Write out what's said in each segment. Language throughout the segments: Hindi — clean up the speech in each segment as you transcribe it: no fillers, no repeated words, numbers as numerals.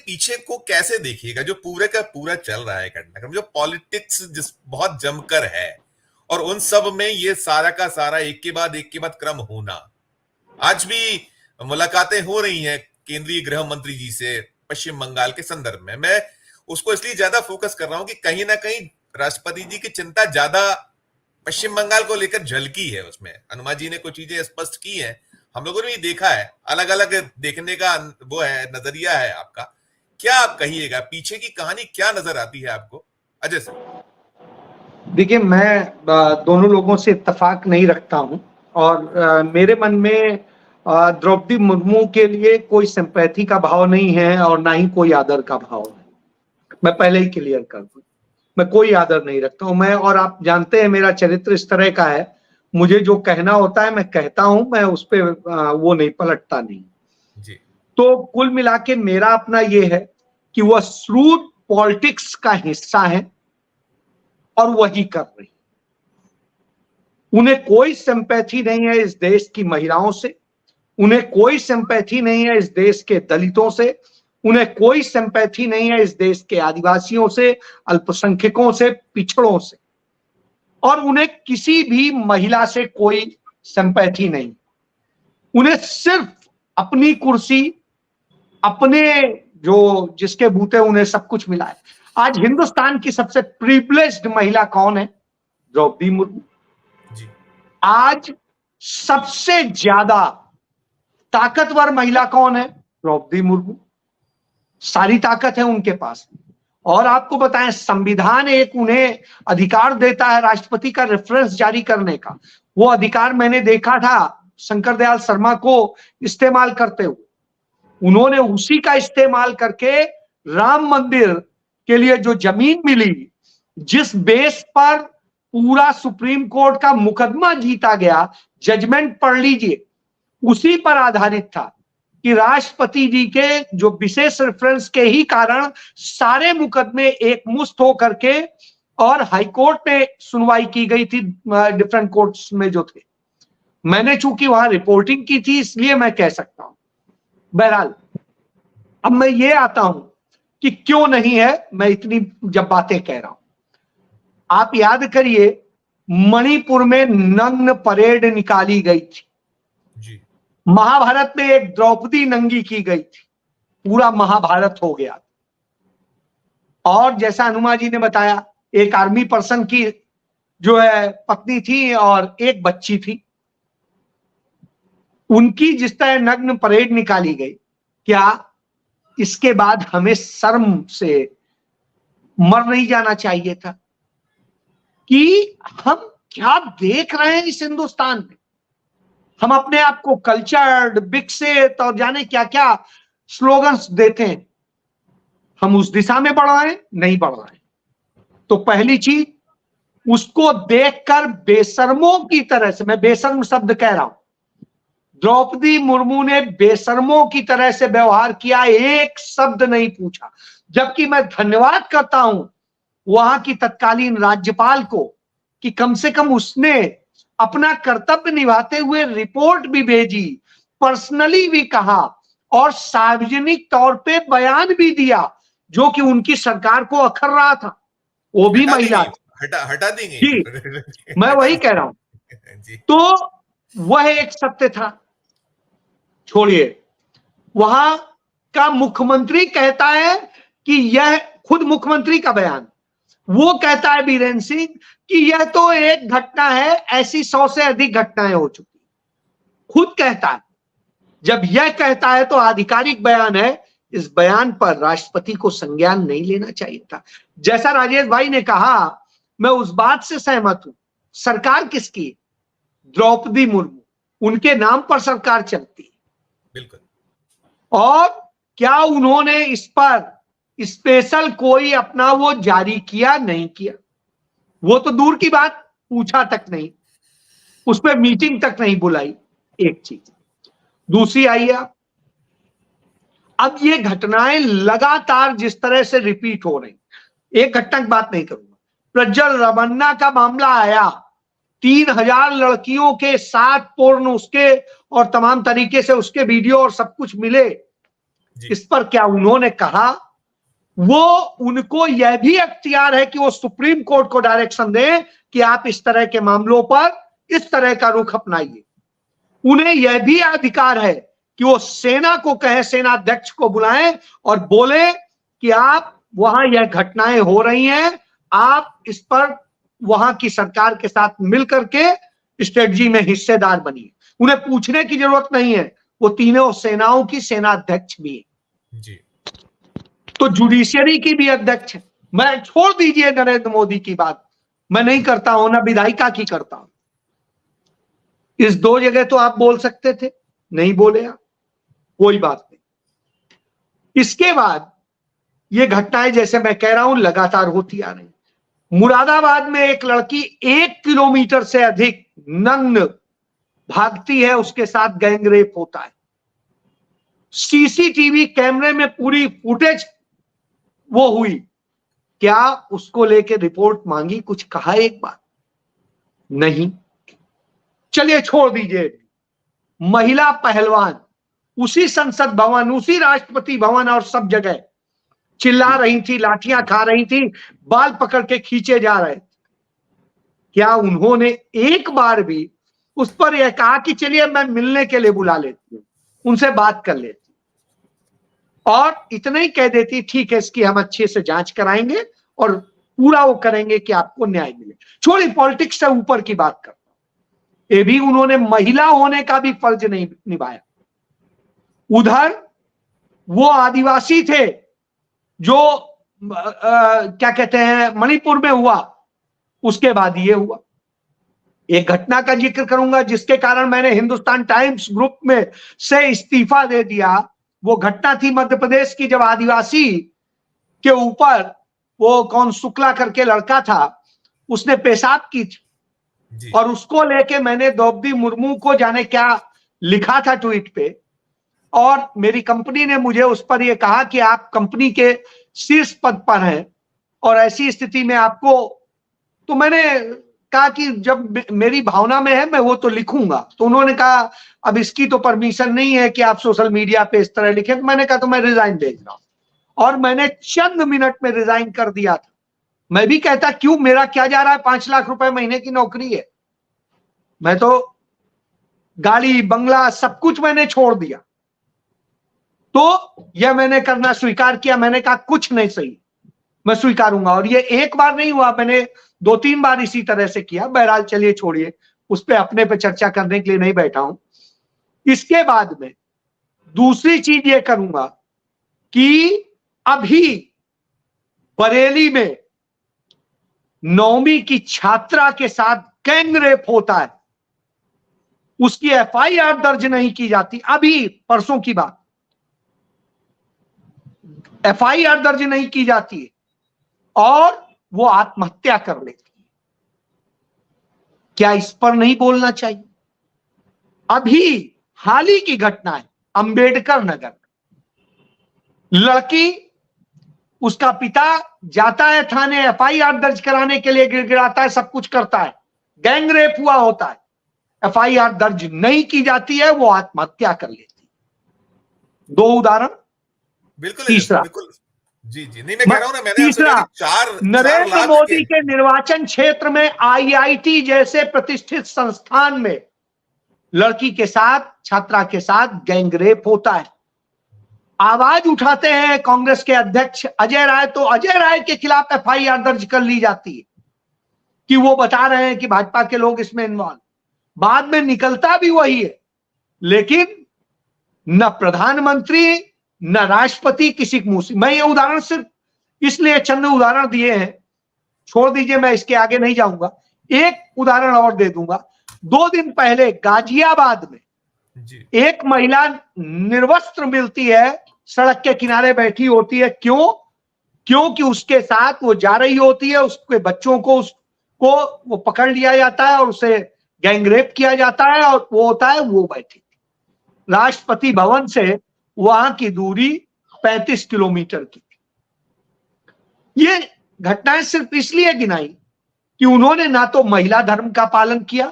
पीछे को कैसे देखिएगा जो पूरे का पूरा चल रहा है घटनाक्रम, जो पॉलिटिक्स जिस बहुत जमकर है, और उन सब में ये सारा का सारा एक के बाद क्रम होना। आज भी मुलाकातें हो रही हैं केंद्रीय गृह मंत्री जी से पश्चिम बंगाल के संदर्भ में। मैं उसको इसलिए ज्यादा फोकस कर रहा हूं कि कहीं ना कहीं राष्ट्रपति जी की चिंता ज्यादा पश्चिम बंगाल को लेकर झलकी है। उसमें हनुमा जी ने कुछ चीजें स्पष्ट की हैं, हम लोगों ने भी देखा है, अलग अलग देखने का वो है, नजरिया है आपका। क्या आप कहिएगा, पीछे की कहानी क्या नजर आती है आपको अजय सर? देखिए, मैं दोनों लोगों से इत्तेफाक नहीं रखता हूं, और मेरे मन में द्रौपदी मुर्मू के लिए कोई सिंपैथी का भाव नहीं है और ना ही कोई आदर का भाव है। मैं पहले ही क्लियर कर दूं, मैं कोई आदर नहीं रखता हूं। मैं, और आप जानते हैं मेरा चरित्र इस तरह का है, मुझे जो कहना होता है मैं कहता हूं, मैं उस पर वो नहीं पलटता नहीं जी। तो कुल मिला के मेरा अपना ये है कि वह श्रूड पॉलिटिक्स का हिस्सा है और वही कर रही। उन्हें कोई सिंपैथी नहीं है इस देश की महिलाओं से, उन्हें कोई सिंपैथी नहीं है इस देश के दलितों से, उन्हें कोई सिंपैथी नहीं है इस देश के आदिवासियों से, अल्पसंख्यकों से, पिछड़ों से, और उन्हें किसी भी महिला से कोई सिंपैथी नहीं। उन्हें सिर्फ अपनी कुर्सी, अपने जो जिसके बूते उन्हें सब कुछ मिला है। आज हिंदुस्तान की सबसे प्रिविलेज्ड महिला कौन है? द्रौपदी मुर्मू। आज सबसे ज्यादा ताकतवर महिला कौन है? द्रौपदी मुर्मू। सारी ताकत है उनके पास। और आपको बताएं, संविधान एक उन्हें अधिकार देता है राष्ट्रपति का रेफरेंस जारी करने का। वो अधिकार मैंने देखा था शंकर दयाल शर्मा को इस्तेमाल करते हुए। उन्होंने उसी का इस्तेमाल करके राम मंदिर के लिए जो जमीन मिली, जिस बेस पर पूरा सुप्रीम कोर्ट का मुकदमा जीता गया, जजमेंट पढ़ लीजिए, उसी पर आधारित था कि राष्ट्रपति जी के जो विशेष रेफरेंस के ही कारण सारे मुकदमे एक मुश्त होकर के और हाईकोर्ट में सुनवाई की गई थी, डिफरेंट कोर्ट्स में जो थे। मैंने चूंकि वहां रिपोर्टिंग की थी इसलिए मैं कह सकता हूं। बहरहाल, अब मैं ये आता हूं कि क्यों नहीं है, मैं इतनी जब बातें कह रहा हूं। आप याद करिए, मणिपुर में नग्न परेड निकाली गई थी जी। महाभारत में एक द्रौपदी नंगी की गई थी, पूरा महाभारत हो गया। और जैसा हनुमा जी ने बताया, एक आर्मी पर्सन की जो है पत्नी थी और एक बच्ची थी, उनकी जिस तरह नग्न परेड निकाली गई, क्या इसके बाद हमें शर्म से मर नहीं जाना चाहिए था कि हम क्या देख रहे हैं इस हिंदुस्तान में? हम अपने आप को कल्चर्ड, विकसित और जाने क्या क्या स्लोगन्स देते हैं। हम उस दिशा में बढ़ रहे हैं? नहीं बढ़ रहे हैं। तो पहली चीज, उसको देखकर बेशर्मों की तरह से, मैं बेशर्म शब्द कह रहा हूं, द्रौपदी मुर्मू ने बेशर्मों की तरह से व्यवहार किया, एक शब्द नहीं पूछा। जबकि मैं धन्यवाद करता हूं वहां की तत्कालीन राज्यपाल को कि कम से कम उसने अपना कर्तव्य निभाते हुए रिपोर्ट भी भेजी, पर्सनली भी कहा और सार्वजनिक तौर पे बयान भी दिया, जो कि उनकी सरकार को अखर रहा था। वो भी महिला हटा देंगे जी, मैं वही कह रहा हूं। तो वह एक सत्य था। छोड़िए, वहां का मुख्यमंत्री कहता है कि यह, खुद मुख्यमंत्री का बयान, वो कहता है बीरेन्द्र सिंह कि यह तो एक घटना है, ऐसी 100 से अधिक घटनाएं हो चुकी। खुद कहता है। जब यह कहता है तो आधिकारिक बयान है, इस बयान पर राष्ट्रपति को संज्ञान नहीं लेना चाहिए था। जैसा राजेश भाई ने कहा, मैं उस बात से सहमत हूं। सरकार किसकी? द्रौपदी मुर्मू, उनके नाम पर सरकार चलती है। बिल्कुल। और क्या उन्होंने इस पर स्पेशल कोई अपना वो जारी किया? नहीं किया। वो तो दूर की बात, पूछा तक नहीं, उस पर मीटिंग तक नहीं बुलाई। एक चीज। दूसरी आइए आप, अब ये घटनाएं लगातार जिस तरह से रिपीट हो रही, एक घटना की बात नहीं करूंगा, प्रज्वल रमन्ना का मामला आया, 3000 लड़कियों के साथ पूर्ण उसके और तमाम तरीके से उसके वीडियो और सब कुछ मिले। जी। इस पर क्या उन्होंने कहा? वो उनको यह भी अख्तियार है कि वो सुप्रीम कोर्ट को डायरेक्शन दें कि आप इस तरह के मामलों पर इस तरह का रुख अपनाइए। उन्हें यह भी अधिकार है कि वो सेना को कहें, सेना अध्यक्ष को बुलाएं और बोले कि आप वहां यह घटनाएं हो रही हैं, आप इस पर वहां की सरकार के साथ मिलकर के स्ट्रेटजी में हिस्सेदार बनिए। उन्हें पूछने की जरूरत नहीं है, वो तीनों सेनाओं की सेना अध्यक्ष भी है, जी। तो जुडिशियरी की भी अध्यक्ष है। मैं छोड़ दीजिए नरेंद्र मोदी की बात, मैं नहीं करता हूं, ना विधायिका की करता हूं। इस दो जगह तो आप बोल सकते थे, नहीं बोले आप, कोई बात नहीं। इसके बाद ये घटनाएं जैसे मैं कह रहा हूं लगातार होती आ रही। मुरादाबाद में एक लड़की 1 किलोमीटर से अधिक नग्न भागती है, उसके साथ गैंगरेप होता है। सीसीटीवी कैमरे में पूरी फुटेज वो हुई। क्या उसको लेके रिपोर्ट मांगी, कुछ कहा एक बार? नहीं। चलिए छोड़ दीजिए। महिला पहलवान उसी संसद भवन, उसी राष्ट्रपति भवन और सब जगह चिल्ला रही थी, लाठियां खा रही थी, बाल पकड़ के खींचे जा रहे थे। क्या उन्होंने एक बार भी उस पर यह कहा कि चलिए मैं मिलने के लिए बुला लेती हूं, उनसे बात कर लेती, और इतना ही कह देती ठीक है इसकी हम अच्छे से जांच कराएंगे और पूरा वो करेंगे कि आपको न्याय मिले। छोड़ी पॉलिटिक्स से ऊपर की बात करता हूं, ये भी उन्होंने महिला होने का भी फर्ज नहीं निभाया। उधर वो आदिवासी थे जो क्या कहते हैं मणिपुर में हुआ, उसके बाद ये हुआ। एक घटना का जिक्र करूंगा जिसके कारण मैंने हिंदुस्तान टाइम्स ग्रुप में से इस्तीफा दे दिया। वो घटना थी मध्य प्रदेश की, जब आदिवासी के ऊपर वो कौन शुक्ला करके लड़का था, उसने पेशाब की थी और उसको लेके मैंने द्रौपदी मुर्मू को जाने क्या लिखा था ट्वीट पे, और मेरी कंपनी ने मुझे उस पर यह कहा कि आप कंपनी के शीर्ष पद पर हैं और ऐसी स्थिति में आपको, तो मैंने कहा कि जब मेरी भावना में है मैं वो तो लिखूंगा। तो उन्होंने कहा अब इसकी तो परमिशन नहीं है कि आप सोशल मीडिया पे इस तरह लिखें। तो मैंने कहा तो मैं रिजाइन भेज रहा हूं, और मैंने चंद मिनट में रिजाइन कर दिया था। मैं भी कहता क्यों, मेरा क्या जा रहा है, 5 लाख रुपए महीने की नौकरी है, मैं तो गाड़ी बंगला सब कुछ मैंने छोड़ दिया। तो यह मैंने करना स्वीकार किया। मैंने कहा कुछ नहीं सही, मैं स्वीकारूंगा। और ये एक बार नहीं हुआ, मैंने 2-3 बार इसी तरह से किया। बहरहाल चलिए छोड़िए, उस पर अपने पे चर्चा करने के लिए नहीं बैठा हूं। इसके बाद में दूसरी चीज ये करूंगा कि अभी बरेली में 9वीं की छात्रा के साथ गैंग रेप होता है, उसकी एफआईआर दर्ज नहीं की जाती। अभी परसों की बात, एफआईआर दर्ज नहीं की जाती है और वो आत्महत्या कर लेती है। क्या इस पर नहीं बोलना चाहिए? अभी हाल ही की घटना है, अंबेडकर नगर, लड़की, उसका पिता जाता है थाने, एफआईआर दर्ज कराने के लिए गिड़गिड़ाता है, सब कुछ करता है, गैंग रेप हुआ होता है, एफआईआर दर्ज नहीं की जाती है, वो आत्महत्या कर लेती है। 2 उदाहरण। बिल्कुल तीसरा, बिल्कुल, जी जी, नहीं मैं कह रहा हूं ना, मैंने तीसरा, चार नरेंद्र लाख मोदी के निर्वाचन क्षेत्र में आईआईटी जैसे प्रतिष्ठित संस्थान में लड़की के साथ, छात्रा के साथ गैंग रेप होता है। आवाज उठाते हैं कांग्रेस के अध्यक्ष अजय राय, तो अजय राय के खिलाफ एफआईआर दर्ज कर ली जाती है कि वो बता रहे हैं कि भाजपा के लोग इसमें इन्वॉल्व। बाद में निकलता भी वही है, लेकिन न प्रधानमंत्री न राष्ट्रपति किसी के मुंह से। मैं ये उदाहरण सिर्फ इसलिए चंद उदाहरण दिए हैं, छोड़ दीजिए, मैं इसके आगे नहीं जाऊंगा। एक उदाहरण और दे दूंगा। 2 दिन पहले गाजियाबाद में एक महिला निर्वस्त्र मिलती है, सड़क के किनारे बैठी होती है। क्यों? क्योंकि उसके साथ वो जा रही होती है, उसके बच्चों को उसको वो पकड़ लिया जाता है और उसे गैंगरेप किया जाता है, और वो होता है वो बैठी। राष्ट्रपति भवन से वहां की दूरी 35 किलोमीटर की। ये घटनाएं सिर्फ इसलिए गिनाई कि उन्होंने ना तो महिला धर्म का पालन किया,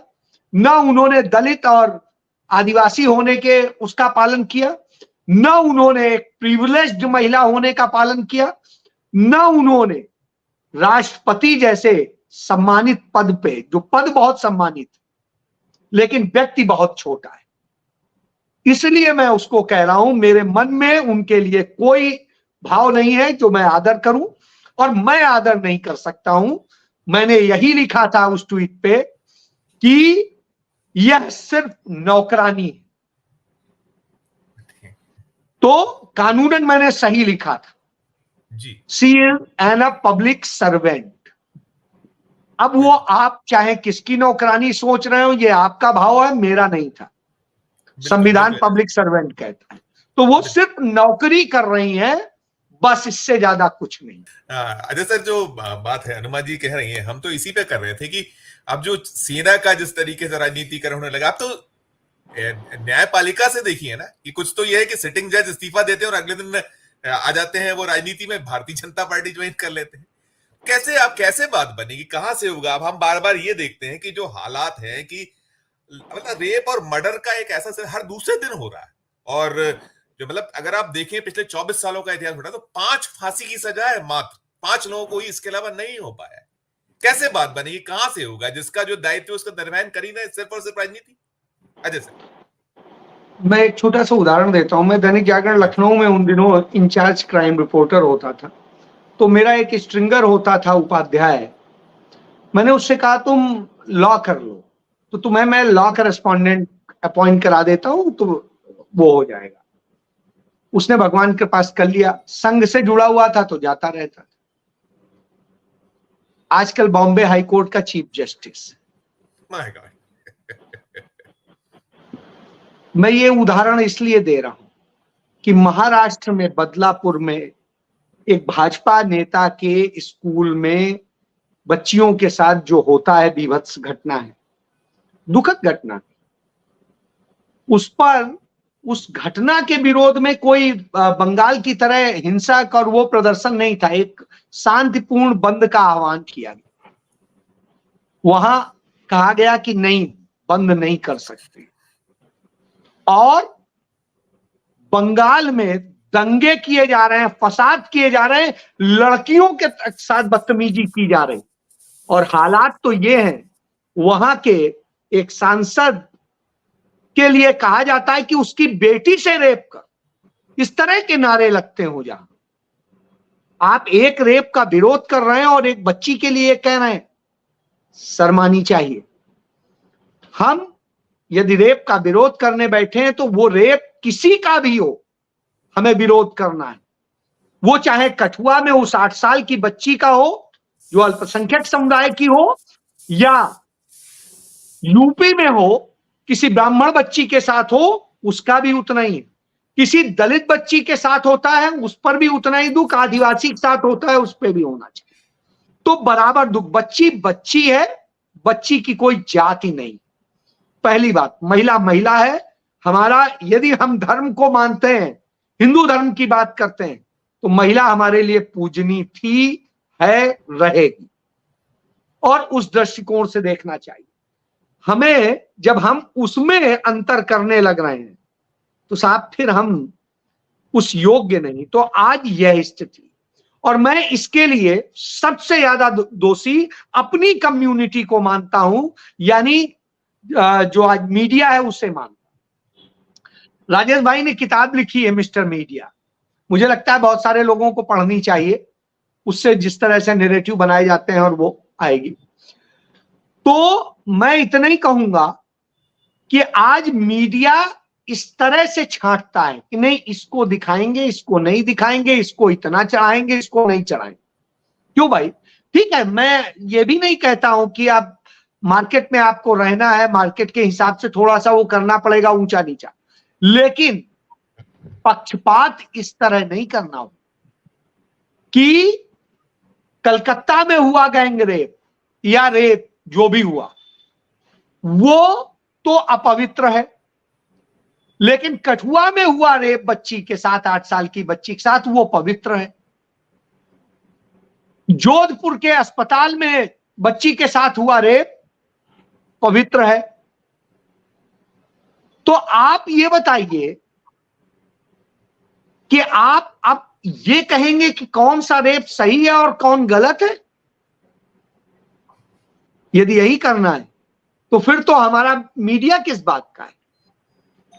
ना उन्होंने दलित और आदिवासी होने के उसका पालन किया, न उन्होंने एक प्रिविलेज्ड महिला होने का पालन किया, न उन्होंने राष्ट्रपति जैसे सम्मानित पद पे, जो पद बहुत सम्मानित लेकिन व्यक्ति बहुत छोटा है, इसलिए मैं उसको कह रहा हूं, मेरे मन में उनके लिए कोई भाव नहीं है जो मैं आदर करूं, और मैं आदर नहीं कर सकता हूं। मैंने यही लिखा था उस ट्वीट पे कि यह सिर्फ नौकरानी है, तो कानूनन मैंने सही लिखा था जी। C is an a public servant. अब वो आप चाहे किसकी नौकरानी सोच रहे हो, ये आपका भाव है, मेरा नहीं था। संविधान पब्लिक सर्वेंट कहता है, तो वो सिर्फ नौकरी कर रही है, बस, इससे ज्यादा कुछ नहीं। अजय सर, जो बात है अनुमा जी कह रही है, हम तो इसी पे कर रहे थे कि अब जो सेना का जिस तरीके से राजनीतिकरण होने लगा, अब तो न्यायपालिका से देखिए ना कि कुछ तो यह है कि सिटिंग जज इस्तीफा देते हैं और अगले दिन आ जाते हैं वो राजनीति में, भारतीय जनता पार्टी ज्वाइन कर लेते हैं। कैसे बात बनेगी, कहां से होगा? अब हम बार बार ये देखते हैं कि जो हालात हैं कि मतलब रेप और मर्डर का एक ऐसा हर दूसरे दिन हो रहा है, और जो मतलब अगर आप देखें पिछले 24 सालों का इतिहास उठा तो 5 फांसी की सजा है, मात्र 5 लोगों को ही, इसके अलावा नहीं हो पाया। कैसे बात बनेगी, कहां से होगा? जिसका जो दायित्व है उसका निर्वहन करी ना सिर्फ और सिर्फ राजनीति। अजय सर, मैं एक छोटा सा उदाहरण देता हूं। मैं दैनिक जागरण लखनऊ में उन दिनों इंचार्ज क्राइम रिपोर्टर होता था, तो मेरा एक स्ट्रिंगर होता था उपाध्याय। मैंने उससे कहा तुम लॉ कर लो, तो तुम्हें मैं लॉ करेस्पॉन्डेंट अपॉइंट करा देता हूं, तो वो हो जाएगा। उसने भगवान के पास कर लिया, संघ से जुड़ा हुआ था तो जाता रहता था। आजकल बॉम्बे हाई कोर्ट का चीफ जस्टिस। My God. मैं ये उदाहरण इसलिए दे रहा हूं कि महाराष्ट्र में बदलापुर में एक भाजपा नेता के स्कूल में बच्चियों के साथ जो होता है बीभत्स घटना है, दुखद घटना। उस पर, उस घटना के विरोध में कोई बंगाल की तरह हिंसक और वो प्रदर्शन नहीं था, एक शांतिपूर्ण बंद का आह्वान किया गया। वहां कहा गया कि नहीं, बंद नहीं कर सकते, और बंगाल में दंगे किए जा रहे हैं, फसाद किए जा रहे हैं, लड़कियों के साथ बदतमीजी की जा रही, और हालात तो ये हैं, वहां के एक सांसद के लिए कहा जाता है कि उसकी बेटी से रेप कर। इस तरह के नारे लगते हो जहां आप एक रेप का विरोध कर रहे हैं और एक बच्ची के लिए कह रहे हैं, शर्मानी चाहिए। हम यदि रेप का विरोध करने बैठे हैं तो वो रेप किसी का भी हो, हमें विरोध करना है। वो चाहे कठुआ में उस 8 साल की बच्ची का हो जो अल्पसंख्यक समुदाय की हो, या यूपी में हो किसी ब्राह्मण बच्ची के साथ हो, उसका भी उतना ही है। किसी दलित बच्ची के साथ होता है उस पर भी उतना ही दुख, आदिवासी के साथ होता है उस पर भी होना चाहिए। तो बराबर दुख। बच्ची बच्ची है, बच्ची की कोई जाति नहीं। पहली बात, महिला महिला है। हमारा, यदि हम धर्म को मानते हैं, हिंदू धर्म की बात करते हैं, तो महिला हमारे लिए पूजनीय थी, है, रहेगी, और उस दृष्टिकोण से देखना चाहिए हमें। जब हम उसमें अंतर करने लग रहे हैं तो साहब फिर हम उस योग्य नहीं। तो आज यह स्थिति, और मैं इसके लिए सबसे ज्यादा दोषी अपनी कम्युनिटी को मानता हूं, यानी जो आज मीडिया है उसे मानता हूं। राजेश भाई ने किताब लिखी है मिस्टर मीडिया, मुझे लगता है बहुत सारे लोगों को पढ़नी चाहिए, उससे जिस तरह से नैरेटिव बनाए जाते हैं और वो आएगी। तो मैं इतना ही कहूंगा कि आज मीडिया इस तरह से छांटता है कि नहीं, इसको दिखाएंगे, इसको नहीं दिखाएंगे, इसको इतना चढ़ाएंगे, इसको नहीं चढ़ाएंगे। क्यों भाई? ठीक है, मैं ये भी नहीं कहता हूं कि आप मार्केट में आपको रहना है, मार्केट के हिसाब से थोड़ा सा वो करना पड़ेगा, ऊंचा नीचा, लेकिन पक्षपात इस तरह नहीं करना हो कि कलकत्ता में हुआ गैंग रेप या रेप जो भी हुआ वो तो अपवित्र है, लेकिन कठुआ में हुआ रेप बच्ची के साथ, 8 साल की बच्ची के साथ, वो पवित्र है। जोधपुर के अस्पताल में बच्ची के साथ हुआ रेप पवित्र है। तो आप ये बताइए कि आप ये कहेंगे कि कौन सा रेप सही है और कौन गलत है? यदि यही करना है तो फिर तो हमारा मीडिया किस बात का है?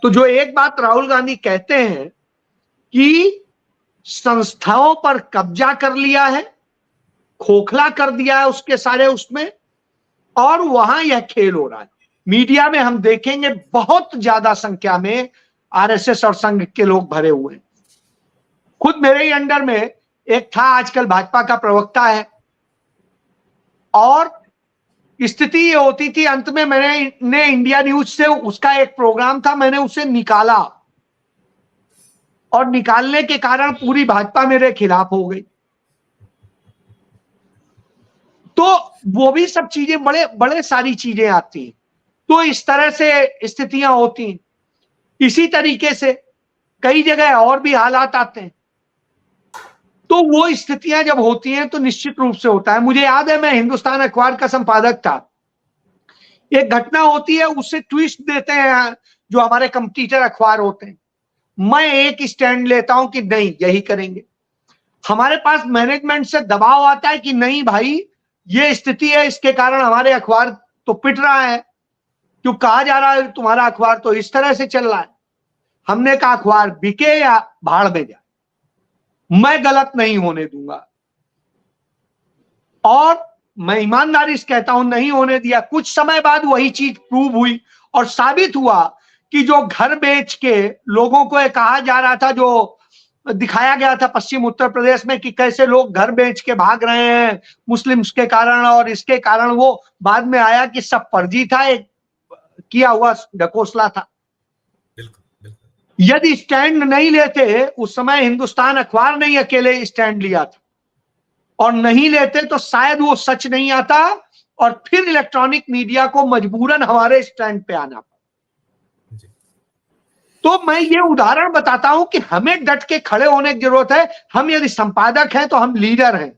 तो जो एक बात राहुल गांधी कहते हैं कि संस्थाओं पर कब्जा कर लिया है, खोखला कर दिया है उसके सारे उसमें, और वहां यह खेल हो रहा है। मीडिया में हम देखेंगे बहुत ज्यादा संख्या में आरएसएस और संघ के लोग भरे हुए हैं। खुद मेरे ही अंडर में एक था, आजकल भाजपा का प्रवक्ता है, और स्थिति ये होती थी, अंत में मैंने इंडिया न्यूज से उसका एक प्रोग्राम था, मैंने उसे निकाला, और निकालने के कारण पूरी भाजपा मेरे खिलाफ हो गई। तो वो भी सब चीजें बड़े बड़े सारी चीजें आती हैं। तो इस तरह से स्थितियां होती हैं। इसी तरीके से कई जगह और भी हालात आते हैं। तो वो स्थितियां जब होती हैं तो निश्चित रूप से होता है। मुझे याद है, मैं हिंदुस्तान अखबार का संपादक था। एक घटना होती है, उससे ट्विस्ट देते हैं जो हमारे कंपटीटर अखबार होते हैं। मैं एक स्टैंड लेता हूं कि नहीं, यही करेंगे। हमारे पास मैनेजमेंट से दबाव आता है कि नहीं भाई, ये स्थिति है, इसके कारण हमारे अखबार तो पिट रहा है, क्यों कहा जा रहा है तुम्हारा अखबार तो इस तरह से चल रहा है। हमने कहा अखबार बिके या भाड़ में जाए, मैं गलत नहीं होने दूंगा, और मैं ईमानदारी से कहता हूं नहीं होने दिया। कुछ समय बाद वही चीज प्रूव हुई और साबित हुआ कि जो घर बेच के लोगों को ये कहा जा रहा था, जो दिखाया गया था पश्चिम उत्तर प्रदेश में कि कैसे लोग घर बेच के भाग रहे हैं मुस्लिम्स के कारण और इसके कारण, वो बाद में आया कि सब फर्जी था, एक किया हुआ ढकोसला था। यदि स्टैंड नहीं लेते, उस समय हिंदुस्तान अखबार ने अकेले स्टैंड लिया था, और नहीं लेते तो शायद वो सच नहीं आता, और फिर इलेक्ट्रॉनिक मीडिया को मजबूरन हमारे स्टैंड पे आना पड़ा। तो मैं ये उदाहरण बताता हूं कि हमें डट के खड़े होने की जरूरत है। हम यदि संपादक हैं तो हम लीडर हैं,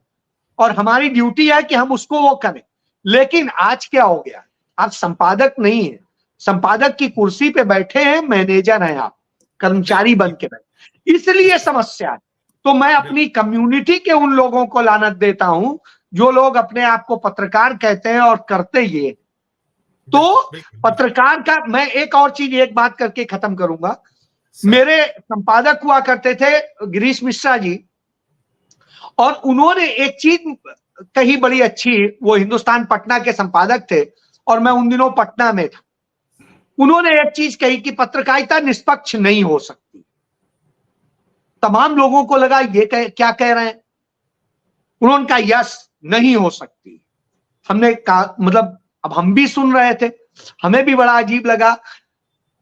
और हमारी ड्यूटी है कि हम उसको वो करें। लेकिन आज क्या हो गया, आप संपादक नहीं है, संपादक की कुर्सी पे बैठे हैं, मैनेजर हैं आप, कर्मचारी बन के बैठे, इसलिए समस्या है। तो मैं अपनी कम्युनिटी के उन लोगों को लानत देता हूं जो लोग अपने आप को पत्रकार कहते हैं और करते ये। तो पत्रकार का, मैं एक और चीज, एक बात करके खत्म करूंगा। मेरे संपादक हुआ करते थे गिरीश मिश्रा जी, और उन्होंने एक चीज कही बड़ी अच्छी, वो हिंदुस्तान पटना के संपादक थे और मैं उन दिनों पटना में था। उन्होंने एक चीज कही कि पत्रकारिता निष्पक्ष नहीं हो सकती। तमाम लोगों को लगा ये क्या कह रहे हैं। उन्होंने कहा यस, नहीं हो सकती। हमने कहा, मतलब अब हम भी सुन रहे थे, हमें भी बड़ा अजीब लगा।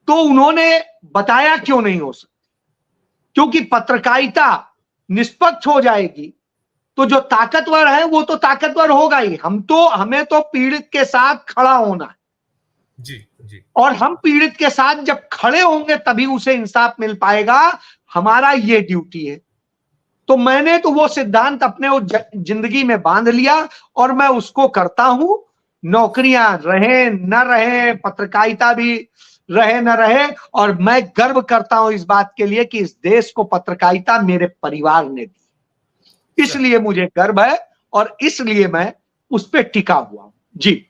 तो उन्होंने बताया क्यों नहीं हो सकती, क्योंकि पत्रकारिता निष्पक्ष हो जाएगी तो जो ताकतवर है वो तो ताकतवर होगा ही। हमें तो पीड़ित के साथ खड़ा होना है जी जी, और हम पीड़ित के साथ जब खड़े होंगे तभी उसे इंसाफ मिल पाएगा। हमारा ये ड्यूटी है। तो मैंने तो वो सिद्धांत अपने जिंदगी में बांध लिया और मैं उसको करता हूं। नौकरियां रहे न रहे, पत्रकारिता भी रहे न रहे, और मैं गर्व करता हूं इस बात के लिए कि इस देश को पत्रकारिता मेरे परिवार ने दी। इसलिए मुझे गर्व है और इसलिए मैं उस पर टिका हुआ हूं। जी।